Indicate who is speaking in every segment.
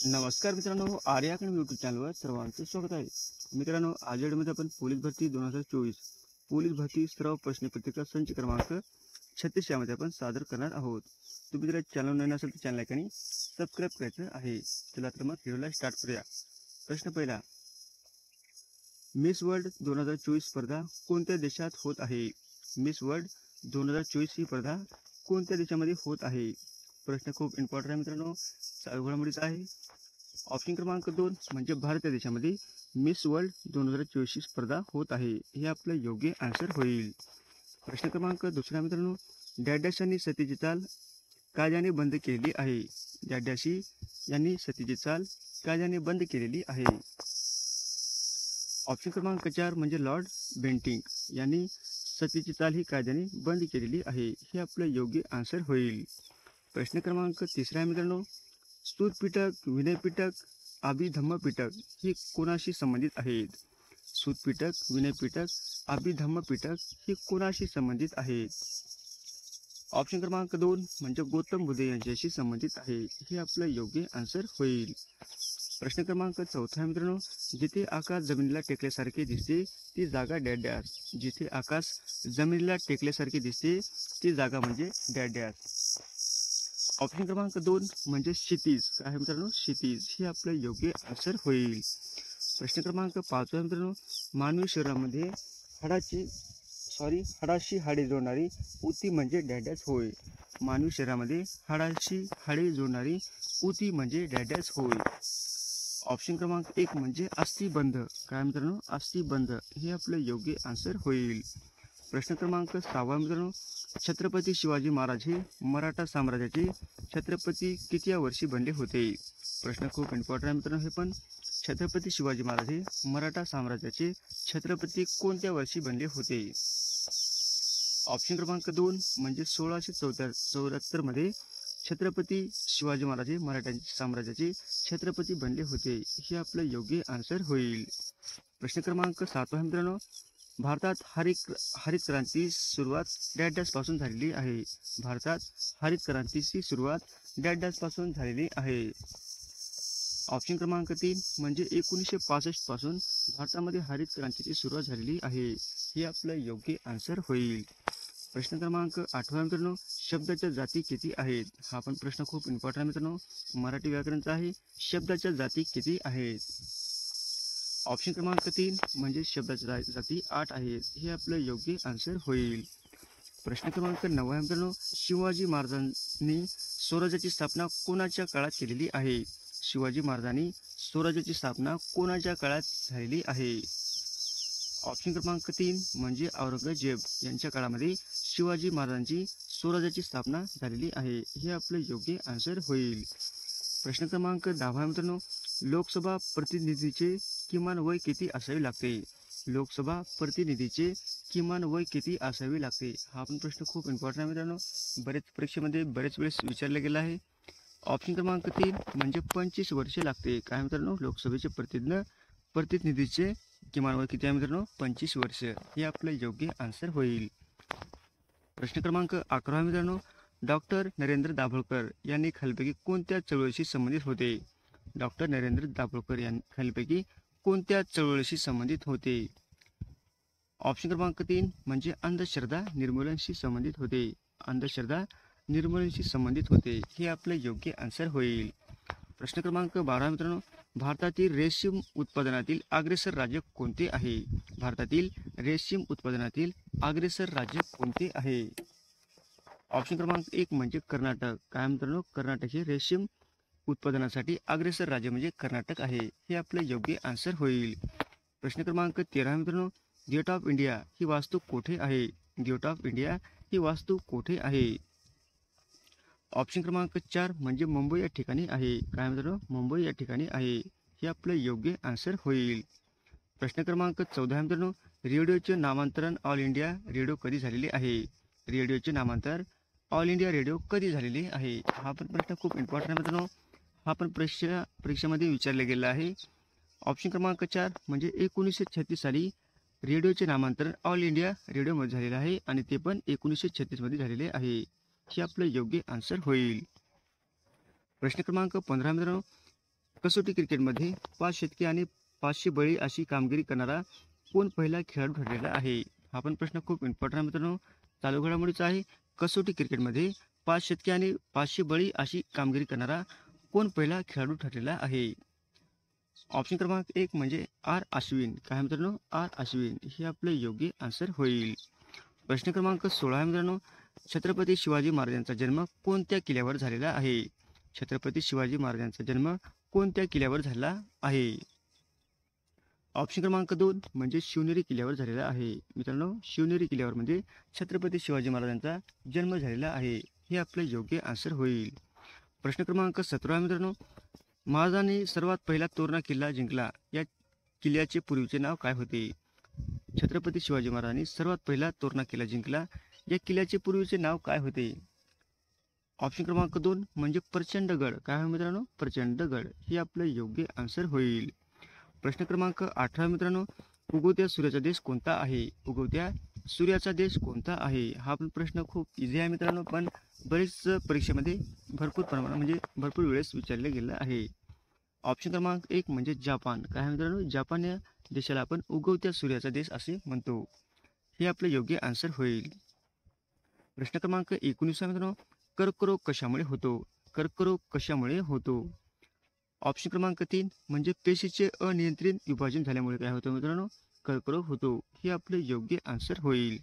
Speaker 1: नमस्कार मित्रांनो, Arya academy YouTube चॅनलवर सर्वांचं स्वागत आहे. मित्रांनो, आज या व्हिडिओमध्ये आपण पोलीस भरती 2024 पोलीस भरती सराव प्रश्नपत्रिका संच क्रमांक 36 यामध्ये आपण सादर करणार आहोत. तुम्ही जर चॅनल नवीन असेल तर चॅनल लाईक सबस्क्राईब करायचं आहे. चला तर मग व्हिडिओला स्टार्ट करूया. प्रश्न पहिला, मिस वर्ल्ड 2024 स्पर्धा कोणत्या देशात होत आहे? मिस वर्ल्ड 2024 ही स्पर्धा कोणत्या देशामध्ये होत आहे? प्रश्न खूप इम्पॉर्टंट आहे मित्रांनो, चालू घडामोडीचा आहे. ऑप्शन क्रमांक 2 म्हणजे भारत देशामध्ये मिस वर्ल्ड 2024 स्पर्धा होत आहे. हे आपलं योग्य आन्सर होईल. प्रश्न क्रमांक 2 मित्रांनो, डॅश यांनी सतीची चाल कायद्याने बंद केलेली आहे? डॅश यांनी सतीची चाल कायद्याने बंद केलेली आहे. ऑप्शन क्रमांक 4 म्हणजे लॉर्ड बेंटिंक यांनी सतीची चाल ही कायद्याने बंद केलेली आहे. हे आपलं योग्य आन्सर होईल. प्रश्न क्रमांक 3 मित्रांनो, स्तुत पिटक, विनय पिटक, अभिधम्म पिटक ही कोणाशी संबंधित आहेत? स्तुत पिटक, विनय पिटक, अभिधम्म पिटक ही कोणाशी संबंधित आहेत? ऑप्शन क्रमांक 2 म्हणजे गौतम बुद्ध यांच्याशी संबंधित आहे. हे आपलं योग्य आन्सर होईल. प्रश्न क्रमांक 4 मित्रांनो, जिथे आकाश जमिनीला टेकल्यासारखे दिसते ती जागा डॅश. जिथे आकाश जमिनीला टेकल्यासारखे दिसते ती जागा म्हणजे डॅश. ऑप्शन क्रमांक 2 म्हणजे क्षितिज. काय मित्रांनो? क्षितिज. हे आपलं योग्य आन्सर होईल. प्रश्न क्रमांक 5 मित्रांनो, मानवी शरीरामध्ये हाडाशी हाडे जोडणारी उती म्हणजे डॅश होय. मानवी शरीरामध्ये हाडाशी हाडे जोडणारी उती म्हणजे डॅश होय. ऑप्शन क्रमांक 1 म्हणजे अस्थिबंध. काय मित्रांनो? अस्थिबंध. हे आपलं योग्य आन्सर होईल. प्रश्न क्रमांक 6 मित्रांनो, छत्रपती शिवाजी महाराज हे मराठा साम्राज्याचे छत्रपती कितव्या वर्षी बनले होते? प्रश्न खूप इम्पॉर्टंट आहे मित्रांनो. हे पण छत्रपती शिवाजी महाराज हे मराठा साम्राज्याचे छत्रपती कोणत्या वर्षी बनले होते? ऑप्शन क्रमांक 2 म्हणजे 1674 मध्ये छत्रपती शिवाजी महाराज हे मराठा साम्राज्याचे छत्रपती बनले होते. हे आपलं योग्य आन्सर होईल. प्रश्न क्रमांक 7 मित्रांनो, भारतात हरित क्रांती सुरुवात डॅश पासून झालेली आहे. भारतात हरित क्रांतीची सुरुवात डॅश पासून झालेली आहे. ऑप्शन क्रमांक 3 म्हणजे 1965 पासून भारतामध्ये हरित क्रांतीची सुरुवात झालेली आहे. हे आपलं योग्य आन्सर होईल. प्रश्न क्रमांक 8 मित्रांनो, शब्दाच्या जाती किती आहेत? हा पण प्रश्न खूप इम्पॉर्टंट मित्रांनो, मराठी व्याकरणचा आहे. शब्दाच्या जाती किती आहेत? ऑप्शन क्रमांक 3 म्हणजे शब्दाच्या जाती 8 आहेत. हे आपलं योग्य आन्सर होईल. प्रश्न क्रमांक 9 मित्रांनो, शिवाजी महाराजांनी स्वराज्याची स्थापना कोणाच्या काळात केलेली आहे? शिवाजी महाराजांनी स्वराज्याची स्थापना कोणाच्या काळात झालेली आहे? ऑप्शन क्रमांक 3 म्हणजे औरंगजेब यांच्या काळामध्ये शिवाजी महाराजांची स्वराज्याची स्थापना झालेली आहे. हे आपलं योग्य आन्सर होईल. प्रश्न क्रमांक 10 मित्रांनो, लोकसभा प्रतिनिधीचे किमान वय किती असावे लागते? लोकसभा प्रतिनिधीचे किमान वय किती असावे लागते? हा पण प्रश्न खूप इम्पॉर्टंट आहे मित्रांनो, बरेच परीक्षेमध्ये बरेच वेळेस विचारला गेला आहे. ऑप्शन क्रमांक 3 म्हणजे 25 वर्षे लागते. काय मित्रांनो? लोकसभेचे प्रतिनिधीचे किमान वय किती आहे मित्रांनो? 25 वर्ष. हे आपलं योग्य आन्सर होईल. प्रश्न क्रमांक 11 मित्रांनो, डॉक्टर नरेंद्र दाभोळकर यांनी खालीलपैकी कोणत्या चळवळीशी संबंधित होते? डॉक्टर नरेंद्र दाभोळकर यांनी खालीलपैकी कोणत्या चळवळीशी संबंधित होते? ऑप्शन क्रमांक 3 म्हणजे अंधश्रद्धा निर्मूलनशी संबंधित होते. अंधश्रद्धा निर्मूलनशी संबंधित होते. हे आपलं योग्य आन्सर होईल. प्रश्न क्रमांक 12 मित्रांनो, भारतातील रेशीम उत्पादनातील अग्रेसर राज्य कोणते आहे? भारतातील रेशीम उत्पादनातील अग्रेसर राज्य कोणते आहे? ऑप्शन क्रमांक 1 म्हणजे कर्नाटक. काय मित्रांनो? कर्नाटक हे रेशीम उत्पादनासाठी अग्रेसर राज्य म्हणजे कर्नाटक आहे. हे आपलं योग्य आन्सर होईल. प्रश्न क्रमांक 13 मित्रांनो, गेट ऑफ इंडिया ही वास्तू कोठे आहे? गेट ऑफ इंडिया ही वास्तू कोठे आहे? ऑप्शन क्रमांक 4 म्हणजे मुंबई या ठिकाणी आहे. काय मित्रांनो? मुंबई या ठिकाणी आहे. हे आपलं योग्य आन्सर होईल. प्रश्न क्रमांक 14 मित्रांनो, रेडिओचे नामांतरण ऑल इंडिया रेडिओ कधी झालेले आहे? रेडिओचे नामांतर ऑल इंडिया रेडिओ कधी झालेले आहे? हा पण प्रश्न खूप इम्पॉर्टंट आहे मित्रांनो, हा पण परीक्षेमध्ये विचारला गेला आहे. ऑप्शन क्रमांक 4 म्हणजे 1936 साली रेडिओचे नामांतरण ऑल इंडिया रेडिओमध्ये झालेले आहे आणि ते पण 1936 मध्ये झालेले आहे. हे आपलं योग्य आन्सर होईल. प्रश्न क्रमांक 15 मित्रांनो, कसोटी क्रिकेटमध्ये 5 शतके आणि 500 बळी अशी कामगिरी करणारा कोण पहिला खेळाडू ठरलेला आहे? हा पण प्रश्न खूप इम्पॉर्टंट आहे मित्रांनो, चालू घडामोडीचा आहे. कसोटी क्रिकेटमध्ये 5 शतके आणि 500 बळी अशी कामगिरी करणारा कोण पहिला खेळाडू ठरलेला आहे? ऑप्शन क्रमांक 1 म्हणजे आर अश्विन. काय आहे मित्रांनो? आर अश्विन हे आपले योग्य आन्सर होईल. प्रश्न क्रमांक 16 आहे मित्रांनो, छत्रपती शिवाजी महाराजांचा जन्म कोणत्या किल्ल्यावर झालेला आहे? छत्रपती शिवाजी महाराजांचा जन्म कोणत्या किल्ल्यावर झाला आहे? ऑप्शन क्रमांक 2 म्हणजे शिवनेरी किल्ल्यावर झालेला आहे. मित्रांनो, शिवनेरी किल्ल्यावर म्हणजे छत्रपती शिवाजी महाराजांचा जन्म झालेला आहे. हे आपले योग्य आन्सर होईल. प्रश्न क्रमांक 17 मित्रांनो, महाराजांनी सर्वात पहिला तोरणा किल्ला जिंकला या किल्ल्याचे पूर्वीचे नाव काय होते? छत्रपती शिवाजी महाराजांनी सर्वात पहिला तोरणा किल्ला जिंकला या किल्ल्याचे पूर्वीचे नाव काय होते? ऑप्शन क्रमांक 2 म्हणजे प्रचंडगड. काय आहे मित्रांनो? प्रचंडगड हे आपलं योग्य आन्सर होईल. प्रश्न क्रमांक 18 मित्रांनो, उगवत्या सूर्याचा देश कोणता आहे? उगवत्या सूर्याचा देश कोणता आहे? हा पण प्रश्न खूप इझी आहे मित्रांनो, पण बरेच परीक्षेमध्ये भरपूर प्रमाणात म्हणजे भरपूर वेळेस विचारले गेलं आहे. ऑप्शन क्रमांक 1 म्हणजे जापान. काय आहे मित्रांनो? जापान या देशाला आपण उगवत्या सूर्याचा देश असे म्हणतो. हे आपले योग्य आन्सर होईल. प्रश्न क्रमांक 19 मित्रांनो, कर्करोग कशामुळे होतो? कर्करोग कशामुळे होतो? ऑप्शन क्रमांक 3 म्हणजे पेशीचे अनियंत्रित विभाजन झाल्यामुळे काय होतं मित्रांनो? कर्करोग होतो. हे आपले योग्य आन्सर होईल.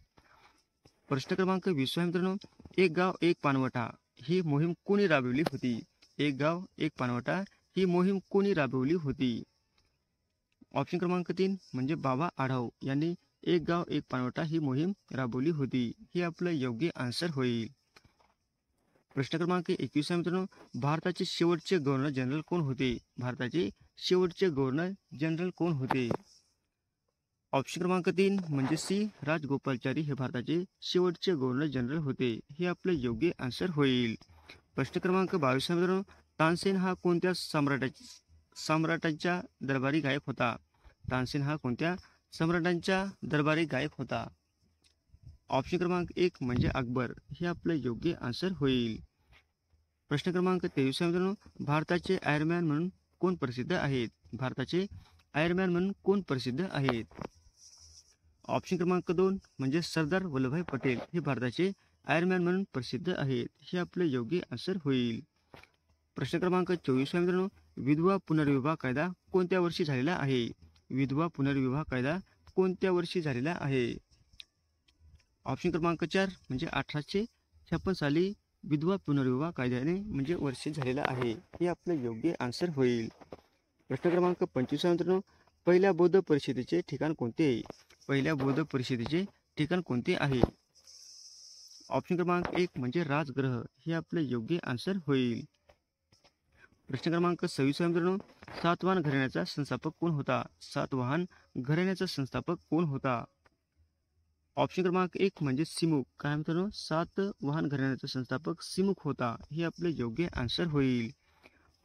Speaker 1: प्रश्न क्रमांक 20 मित्रांनो, एक गाव एक पानवटा ही मोहीम कोणी राबवली होती? एक गाव एक पानवटा ही मोहीम कोणी राबवली होती? ऑप्शन क्रमांक 3 म्हणजे बाबा आढाव यांनी एक गाव एक पानवटा ही मोहीम राबवली होती. हे आपलं योग्य आन्सर होईल. प्रश्न क्रमांक 21 मित्रांनो, भारताचे शेवटचे गव्हर्नर जनरल कोण होते? भारताचे शेवटचे गव्हर्नर जनरल कोण होते? ऑप्शन क्रमांक 3 म्हणजे सी राजगोपालचारी हे भारताचे शेवटचे गव्हर्नर जनरल होते. हे आपले योग्य आन्सर होईल. प्रश्न क्रमांक 22 मित्रांनो, तानसेन हा कोणत्या सम्राटाच्या दरबारी गायक होता? तानसेन हा कोणत्या सम्राटांच्या दरबारी गायक होता? ऑप्शन क्रमांक 1 म्हणजे अकबर. हे आपलं योग्य आन्सर होईल. प्रश्न क्रमांक 23 मित्रांनो, भारताचे आयर्नमॅन म्हणून कोण प्रसिद्ध आहेत? भारताचे आयर्नमॅन म्हणून कोण प्रसिद्ध आहेत? ऑप्शन क्रमांक 2 म्हणजे सरदार वल्लभभाई पटेल हे भारताचे आयर्नमॅन म्हणून प्रसिद्ध आहेत. हे आपले योग्य आन्सर होईल. प्रश्न क्रमांक 24 मित्रांनो, विधवा पुनर्विवाह कायदा कोणत्या वर्षी झालेला आहे? विधवा पुनर्विवाह कायदा कोणत्या वर्षी झालेला आहे? ऑप्शन क्रमांक 4 म्हणजे 1856 साली विधवा पुनर्विवाह कायद्याने म्हणजे वर्ष झालेला आहे. हे आपलं योग्य आन्सर होईल. प्रश्न क्रमांक 25 मित्रांनो, पहिल्या बौद्ध परिषदेचे ठिकाण कोणते आहे? पहिल्या बौद्ध परिषदेचे ठिकाण कोणते आहे? ऑप्शन क्रमांक 1 म्हणजे राजगृह. हे आपलं योग्य आन्सर होईल. प्रश्न क्रमांक 26 मित्रांनो, सातवाहन घराण्याचा संस्थापक कोण होता? सातवाहन घराण्याचा संस्थापक कोण होता? ऑप्शन क्रमांक 1 म्हणजे सिमुक. काय मित्रांनो? सातवाहन घराण्याचा संस्थापक सिमुक होता. हे आपले योग्य आन्सर होईल.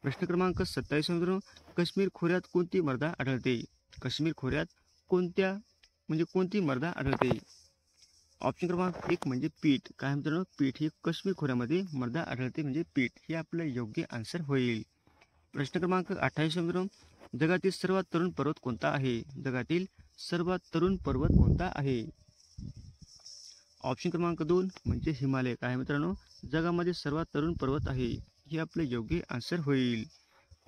Speaker 1: प्रश्न क्रमांक 27 मित्रांनो, काश्मीर खोऱ्यात कोणती मर्दा आढळते? काश्मीर खोऱ्यात कोणती मर्दा आढळते? ऑप्शन क्रमांक 1 म्हणजे पीठ. काय मित्रांनो? पीठ ही काश्मीर खोऱ्यामध्ये मर्दा आढळते म्हणजे पीठ. हे आपलं योग्य आन्सर होईल. प्रश्न क्रमांक 28 मित्रांनो, जगातील सर्वात तरुण पर्वत कोणता आहे? जगातील सर्वात तरुण पर्वत कोणता आहे? ऑप्शन क्रमांक 2 म्हणजे हिमालय. काय मित्रांनो? जगामध्ये सर्वात तरुण पर्वत आहे. हे आपले योग्य आन्सर होईल.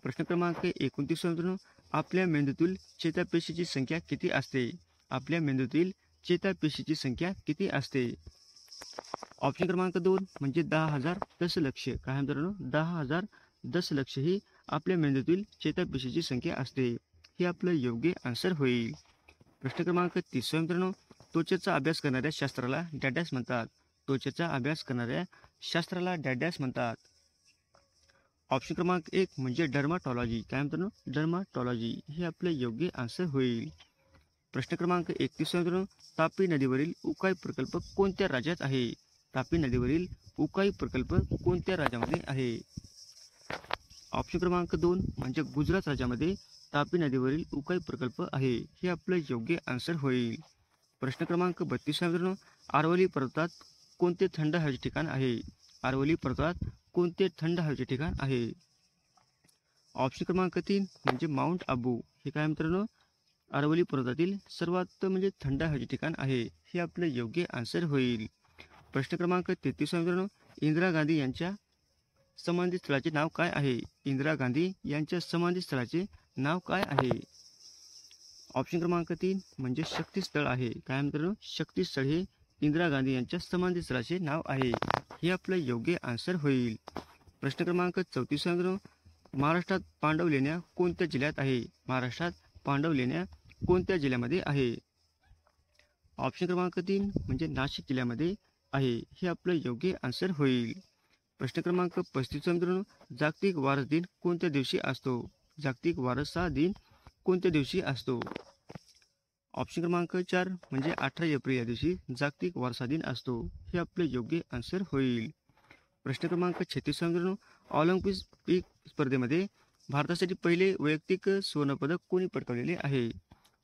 Speaker 1: प्रश्न क्रमांक 29 मित्रांनो, आपल्या मेंदूतील चेतापेशीची संख्या किती असते? आपल्या मेंदूतील चेतापेशीची संख्या किती असते? ऑप्शन क्रमांक 2 म्हणजे 10,000 दशलक्ष. काय मित्रांनो? 10,000 दशलक्ष ही आपल्या मेंदूतील चेतापेशीची संख्या असते. हे आपलं योग्य आन्सर होईल. प्रश्न क्रमांक 30 मित्रांनो, त्वचेचा अभ्यास करणाऱ्या शास्त्राला डॅडॅस म्हणतात. त्वचेचा अभ्यास करणाऱ्या शास्त्राला डॅडॅस म्हणतात. ऑप्शन क्रमांक 1 म्हणजे डर्माटॉलॉजी. काय मित्रांनो? डर्माटॉलॉजी. हे आपले योग्य आन्सर होईल. प्रश्न क्रमांक 31 मित्रांनो, तापी नदीवरील उकाई प्रकल्प कोणत्या राज्यात आहे? तापी नदीवरील उकाई प्रकल्प कोणत्या राज्यामध्ये आहे? ऑप्शन क्रमांक 2 म्हणजे गुजरात राज्यामध्ये तापी नदीवरील उकाई प्रकल्प आहे. हे आपलं योग्य आन्सर होईल. प्रश्न क्रमांक 32 मित्रांनो, आरवली पर्वतात कोणते थंड हवेचे ठिकाण आहे? आरवली पर्वतात कोणते थंड हवेचे ठिकाण आहे? ऑप्शन क्रमांक 3 म्हणजे माउंट आबू. हे काय मित्रांनो, अरवली पर्वतातील सर्वात म्हणजे थंड हवेचे ठिकाण आहे. हे आपलं योग्य आन्सर होईल. प्रश्न क्रमांक 33 मित्रांनो, इंदिरा गांधी यांच्या समाधी स्थळाचे नाव काय आहे? इंदिरा गांधी यांच्या समाधी स्थळाचे नाव काय आहे? ऑप्शन क्रमांक 3 म्हणजे शक्ती स्थळ आहे. काय मित्रांनो, शक्ती स्थळ हे इंदिरा गांधी यांच्या समाधी स्थळाचे नाव आहे. हे आपलं योग्य आन्सर होईल. प्रश्न क्रमांक 34 मित्रांनो, महाराष्ट्रात पांडव लेण्या कोणत्या जिल्ह्यात आहे? महाराष्ट्रात पांडव लेण्या कोणत्या जिल्ह्यामध्ये आहे? ऑप्शन क्रमांक 3 म्हणजे नाशिक जिल्ह्यामध्ये आहे. हे आपलं योग्य आन्सर होईल. प्रश्न क्रमांक 35 मित्रांनो, जागतिक वारसा दिन कोणत्या दिवशी असतो? जागतिक वारसा दिन कोणत्या दिवशी असतो? ऑप्शन क्रमांक 4 म्हणजे 18 एप्रिल या दिवशी जागतिक वारसा दिन असतो. हे आपले योग्य आन्सर होईल. प्रश्न क्रमांक 36 मित्रांनो, ऑलिम्पिक स्पर्धेमध्ये भारतासाठी पहिले वैयक्तिक सुवर्णपदक कोणी पटकावलेले आहे?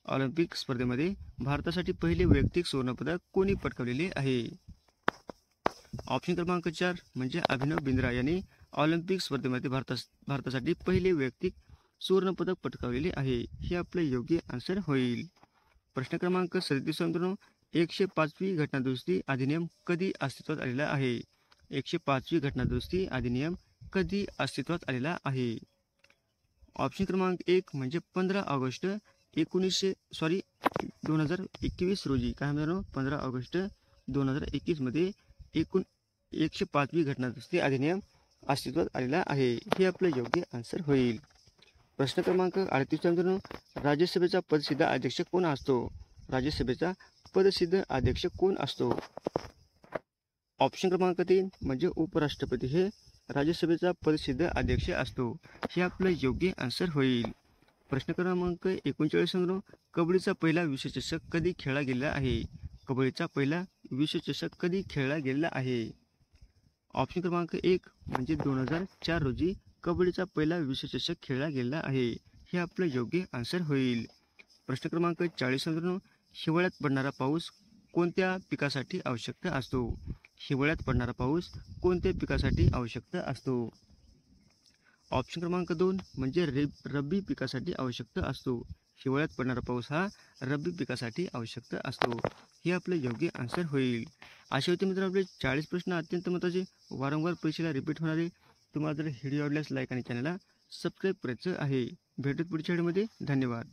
Speaker 1: ऑलिम्पिक स्पर्धेमध्ये भारतासाठी पहिले वैयक्तिक सुवर्णपदक कोणी पटकावलेले आहे? ऑप्शन क्रमांक 4 म्हणजे अभिनव बिंद्रा यांनी ऑलिम्पिक स्पर्धेमध्ये भारतासाठी पहिले वैयक्तिक सुवर्णपदक पटकावलेले आहे. हे आपले योग्य आन्सर होईल. प्रश्न क्रमांक 37 मित्रांनो, 105वी घटनादुरुस्ती अधिनियम कधी अस्तित्वात आलेला आहे? 105वी घटनादुरुस्ती अधिनियम कधी अस्तित्वात आलेला आहे? ऑप्शन क्रमांक 1 म्हणजे 15 ऑगस्ट 2021 रोजी. काय मित्रांनो, 15 ऑगस्ट 2021 मध्ये 105वी घटनादुरुस्ती अधिनियम अस्तित्वात आलेला आहे. हे आपलं योग्य आन्सर होईल. प्रश्न क्रमांक 38 मित्रांनो, राज्यसभेचा पदसिद्ध अध्यक्ष कोण असतो? राज्यसभेचा पदसिद्ध अध्यक्ष कोण असतो? ऑप्शन क्रमांक 3 म्हणजे उपराष्ट्रपती हे राज्यसभेचा पदसिद्ध अध्यक्ष असतो. हे आपलं योग्य आन्सर होईल. प्रश्न क्रमांक 39 मित्रांनो, कबड्डीचा पहिला विश्वचषक कधी खेळला गेलेला आहे? कबड्डीचा पहिला विश्वचषक कधी खेळला गेलेला आहे? ऑप्शन क्रमांक 1 म्हणजे 2004 रोजी कबड्डीचा पहिला विश्वचषक खेळला गेलेला आहे. हे आपलं योग्य आन्सर होईल. प्रश्न क्रमांक 40 मित्रांनो, हिवाळ्यात पडणारा पाऊस कोणत्या पिकासाठी आवश्यक असतो? हिवाळ्यात पडणारा पाऊस कोणत्या पिकासाठी आवश्यक असतो? ऑप्शन क्रमांक 2 म्हणजे रब्बी पिकासाठी आवश्यक असतो. हिवाळ्यात पडणारा पाऊस हा रब्बी पिकासाठी आवश्यक असतो. हे आपलं योग्य आन्सर होईल. असे होते मित्रांनो आपले 40 प्रश्न अत्यंत महत्त्वाचे, वारंवार परीक्षेला रिपीट होणारे. तुम्हाला जर व्हिडिओ आवडल्यास लाईक आणि चॅनलला सबस्क्राईब करायचं आहे. भेटूत पुढच्या व्हिडिओमध्ये. धन्यवाद.